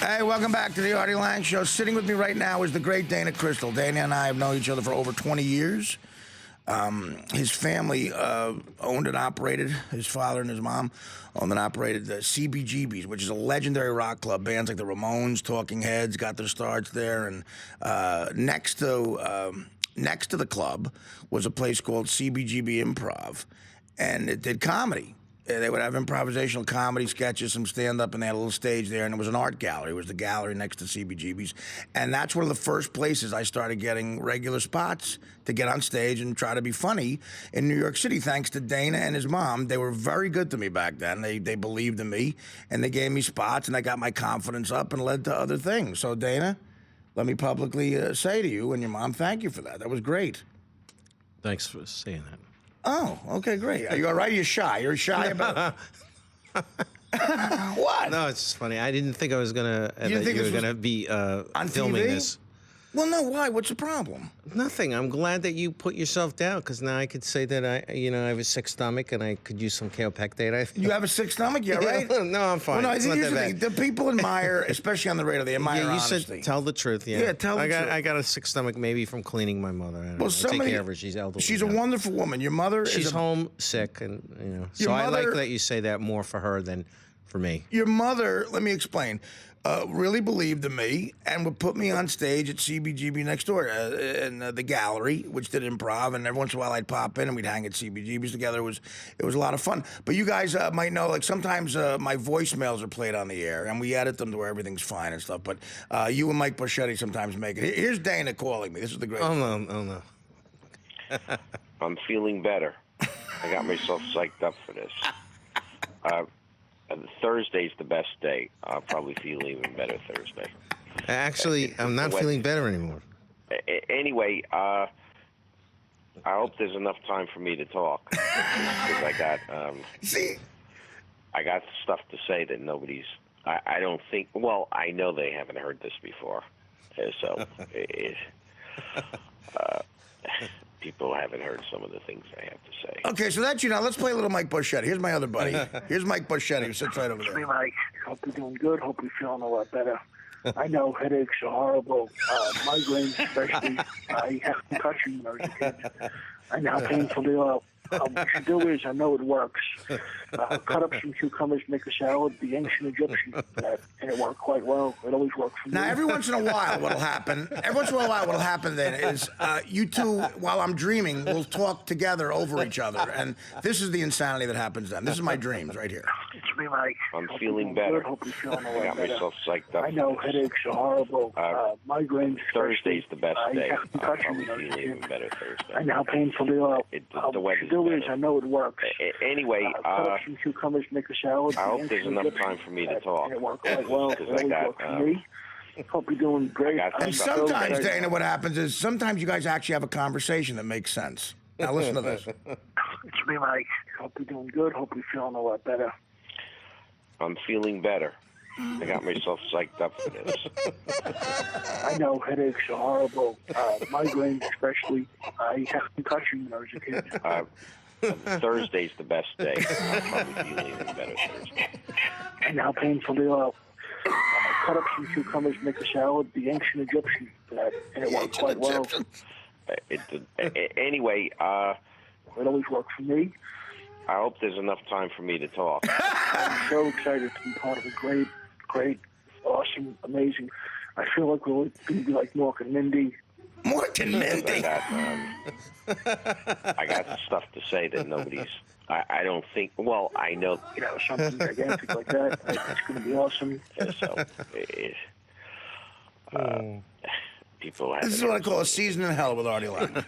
Hey, welcome back to the Artie Lange Show. Sitting with me right now is the great Dana Kristal. Dana and I have known each other for over 20 years. His family owned and operated, his father and his mom owned and operated the CBGB's, which is a legendary rock club. Bands like the Ramones, Talking Heads got their starts there. And next to the club was a place called CBGB Improv, and it did comedy. They would have improvisational comedy sketches, some stand-up, and they had a little stage there, and it was an art gallery. It was the gallery next to CBGB's. And that's one of the first places I started getting regular spots to get on stage and try to be funny in New York City, thanks to Dana and his mom. They were very good to me back then. They believed in me, and they gave me spots, and I got my confidence up and led to other things. So, Dana, let me publicly say to you and your mom, thank you for that. That was great. Thanks for saying that. Oh, okay, great. Are you all right? You're shy. You're shy about what? No, it's just funny. I didn't think I was gonna. You that think you were this was gonna be on filming TV? this. Well, no. Why? What's the problem? Nothing. I'm glad that you put yourself down because now I could say that I have a sick stomach and I could use some kaopectate. You have a sick stomach? You're right. No, I'm fine. Well, no, It's not here's that the thing. bad. The people admire, especially on the radio, they admire Yeah, you honesty. said tell the truth. Yeah. Yeah, tell the truth. I got a sick stomach maybe from cleaning my mother. I don't know. I take somebody- care of her. She's elderly. She's a now. wonderful woman. Your mother She's is a, home sick, and Your so I like mother- that you say that more for her than for me. Your mother, let me explain, really believed in me and would put me on stage at CBGB next door in the gallery, which did improv, and every once in a while I'd pop in and we'd hang at CBGB's together. It was a lot of fun. But you guys might know, like sometimes my voicemails are played on the air, and we edit them to where everything's fine and stuff. But you and Mike Borschetti sometimes make it. Here's Dana calling me. This is the great. Oh no. I'm feeling better. I got myself psyched up for this. Thursday's the best day. I'll probably feel even better Thursday. Actually, I'm not feeling better anymore. Anyway, I hope there's enough time for me to talk because I got See, I got stuff to say that nobody's. I don't think. Well, I know they haven't heard this before, so people haven't heard some of the things I have to say. okay, so that's let's play a little Mike Borschetti. Here's my other buddy. Here's Mike Borschetti, who sits right over Hey, there. Mike. Hope you're doing good. Hope you're feeling a lot better. I know headaches are horrible. Migraines especially. I have concussion when I was a kid. I know how painful they are. What you should do is, I know it works. Cut up some cucumbers, make a salad, the ancient Egyptian, and it worked quite well. It always works for me. Now, every once in a while, what'll happen then is you two, while I'm dreaming, will talk together over each other. And this is the insanity that happens then. This is my dreams right here. It's me, Mike. I'm Hope feeling you're doing better. Good. Hope you're feeling a I lot got better. myself psyched up. I know for this. headaches are horrible. Migraines Thursday's especially. the best I day. have I'll concussion probably when I was a feel even kid. better Thursday. I know how painful they are. The What you weather's should do is, better. I know it works. Anyway, Cut up some cucumbers, make a salad. I hope the there's ancient enough Egyptian, time for me to talk. And it worked quite well. It Because I always got, worked for me. Hope you're doing great. I got I'm And some so sometimes, excited. Dana, what happens is sometimes you guys actually have a conversation that makes sense. Now, listen to this. It's me, Mike. Hope you're doing good. Hope you're feeling a lot better. I'm feeling better. I got myself psyched up for this. I know headaches are horrible. Migraines especially. I have concussion when I was a kid. Thursday's the best day. I'll probably feel even better Thursday. I know how painful they are. Cut up some cucumbers, make a salad. The ancient Egyptian, and it worked quite well. Anyway, It always worked for me. I hope there's enough time for me to talk. I'm so excited to be part of a great, awesome, amazing. I feel like we're going to be like Mork and Mindy. Mork and Mindy. I got stuff to say that nobody's. I don't think. Well, I know. Something gigantic like that. It's going to be awesome. So, people. This is what I call a season in hell with Artie Lange.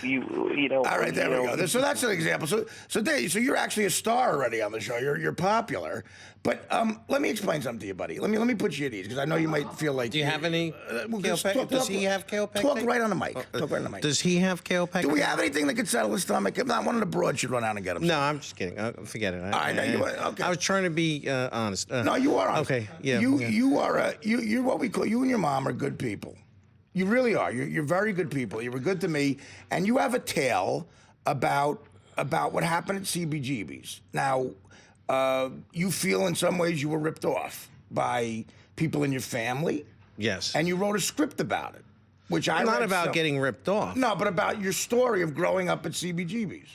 You know. All right, there we go. So that's an example. So Dave, so you're actually a star already on the show. You're popular. But let me explain something to you, buddy. Let me put you at ease because I know you might feel like. Do you have any? Does he have kaopectate? Talk right on the mic. Talk right on the mic. Does he have kaopectate? Do we have anything that could settle his stomach? If not, one of the broads should run out and get him. No, I'm just kidding. Forget it. I know you are. Okay. I was trying to be honest. No, you are honest. Okay. Yeah. You are you're what we call, you and your mom are good people. You really are. You're very good people. You were good to me, and you have a tale about what happened at CBGB's. Now, you feel in some ways you were ripped off by people in your family, Yes. and you wrote a script about it, which I Not read about some- getting ripped off. No, but about your story of growing up at CBGB's.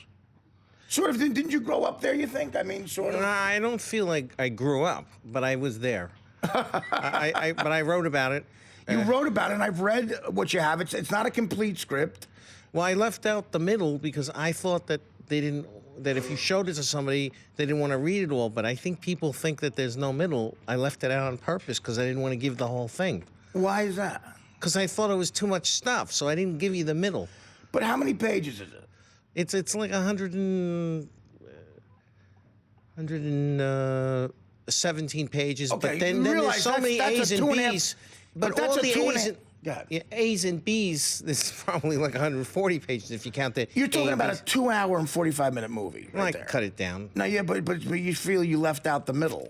Sort of, didn't you grow up there, you think? I mean, sort of. I don't feel like I grew up, but I was there. But I wrote about it. You wrote about it, and I've read what you have. It's not a complete script. Well, I left out the middle because I thought that that if you showed it to somebody, they didn't want to read it all. But I think people think that there's no middle. I left it out on purpose because I didn't want to give the whole thing. Why is that? Because I thought it was too much stuff, so I didn't give you the middle. But how many pages is it? It's like 117 pages, Okay, but then you there's realize so many that's A's a and 2.5 B's. but But that's all a the 2.5 A's and Go ahead. yeah, A's and B's. This is probably like 140 pages if you count the. You're talking A, about a B's. 2-hour and 45-minute movie. Well, I Right could there. cut it down. No, yeah, but you feel you left out the middle.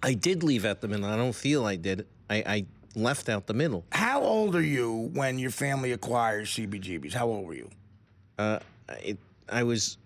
I did leave out the middle. I don't feel I did. I left out the middle. How old are you when your family acquires CBGB's? How old were you? I was.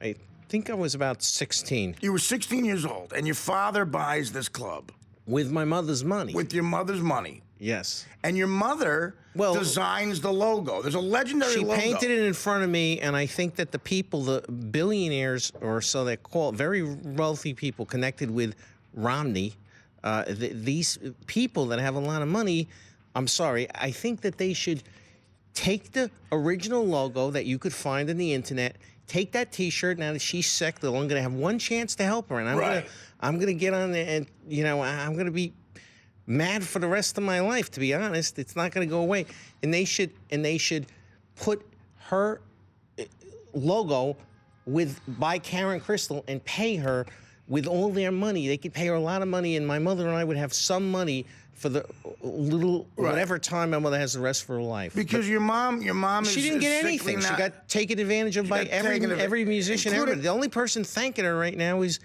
I think I was about 16 You were 16 years old, and your father buys this club with my mother's money. with your mother's money. Yes. And your mother designs the logo. There's a legendary She logo. painted it in front of me, and I think that the people, the billionaires, or so they call it, very wealthy people connected with Romney, these people that have a lot of money, I'm sorry, I think that they should take the original logo that you could find on the internet, take that T-shirt. Now that she's sick, though, I'm going to have one chance to help her, and I'm gonna get on there, and I'm going to be mad for the rest of my life. To be honest, it's not going to go away. And they should put her logo by Karen Kristal and pay her with all their money. They could pay her a lot of money, and my mother and I would have some money for the little whatever time my mother has the rest of her life. Because your mom is She didn't get sickly anything. She not- got taken advantage of by got taken every musician ever. including- The only person thanking her right now is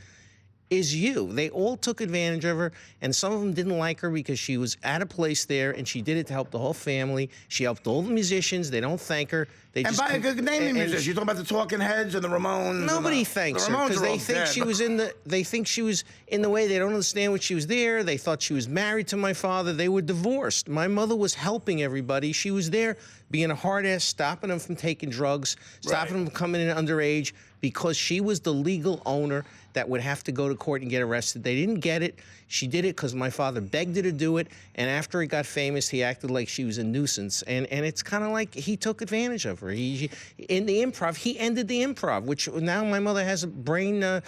you. They all took advantage of her, and some of them didn't like her because she was at a place there, and she did it to help the whole family. She helped all the musicians. They don't thank her. They And just by name and musicians, you're talking about the Talking Heads and the Ramones. Nobody and thanks the her Ramones because are they all think dead. she was in the. They think she was in the way. They don't understand what she was there. They thought she was married to my father. They were divorced. My mother was helping everybody. She was there, being a hard ass, stopping them from taking drugs, stopping them from coming in underage, because she was the legal owner that would have to go to court and get arrested. They didn't get it. She did it because my father begged her to do it. And after he got famous, he acted like she was a nuisance. And it's kind of like he took advantage of her. In the improv, he ended the improv, which now my mother has a brain. I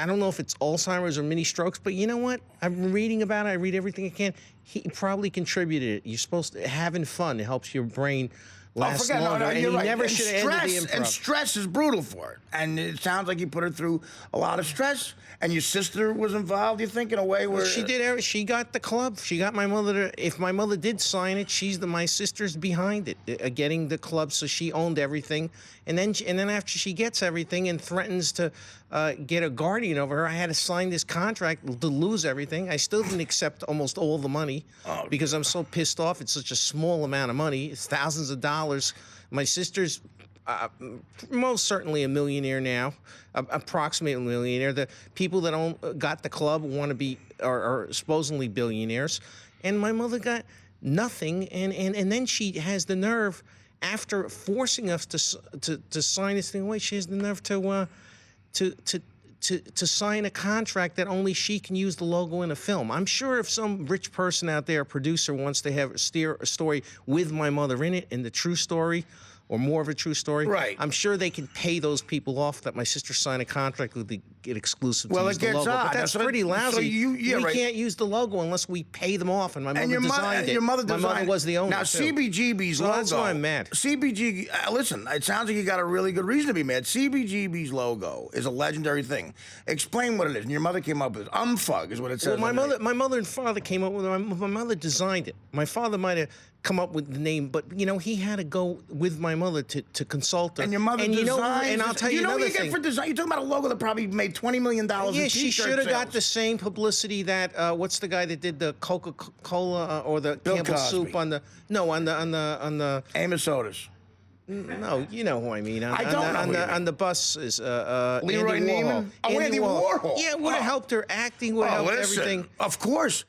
don't know if it's Alzheimer's or mini strokes, but you know what? I'm reading about it. I read everything I can. He probably contributed it. You're supposed to having fun. It helps your brain last longer. And you're he right. never And should have ended the stress- improv. And stress is brutal for it. And it sounds like you put her through a lot of stress. And your sister was involved, you think, in a way where... She did. She got the club. She got my mother to. If my mother did sign it, my sister's behind it, getting the club. So she owned everything. And then after she gets everything and threatens to get a guardian over her, I had to sign this contract to lose everything. I still didn't accept almost all the money because I'm so pissed off. It's such a small amount of money. It's thousands of dollars. My sister's most certainly a millionaire now, approximately a millionaire. The people that got the club want to be are supposedly billionaires, and my mother got nothing. And then she has the nerve, after forcing us to sign this thing away, she has the nerve to sign a contract that only she can use the logo in a film. I'm sure if some rich person out there, a producer, wants to have a story with my mother in it, in the true story, or more of a true story, right? I'm sure they can pay those people off that my sister signed a contract with to get exclusive to use it the gets logo. odd. But that's pretty lousy. So we can't use the logo unless we pay them off, and my mother designed it. Your mother my mother was the owner. Now, too. CBGB's logo. That's why I'm mad. CBG, listen, it sounds like you got a really good reason to be mad. CBGB's logo is a legendary thing. Explain what it is. And your mother came up with it. Umfug is what it says. Well, my mother and father came up with it. My mother designed it. My father might have come up with the name, but he had to go with my mother to consult her. And your mother designed. And I'll tell you another what you thing. get for design? You're talking about a logo that probably made $20 million. Yeah, she should have got sales. the same publicity that what's the guy that did the Coca-Cola or the Bill Campbell Cosby. soup on the Amos Otis. No, you know who I mean. I don't know who you mean. On the bus is Leroy Andy Warhol. Neiman? Oh, Andy Warhol. Yeah, would have helped her acting. Would have helped everything. Of course.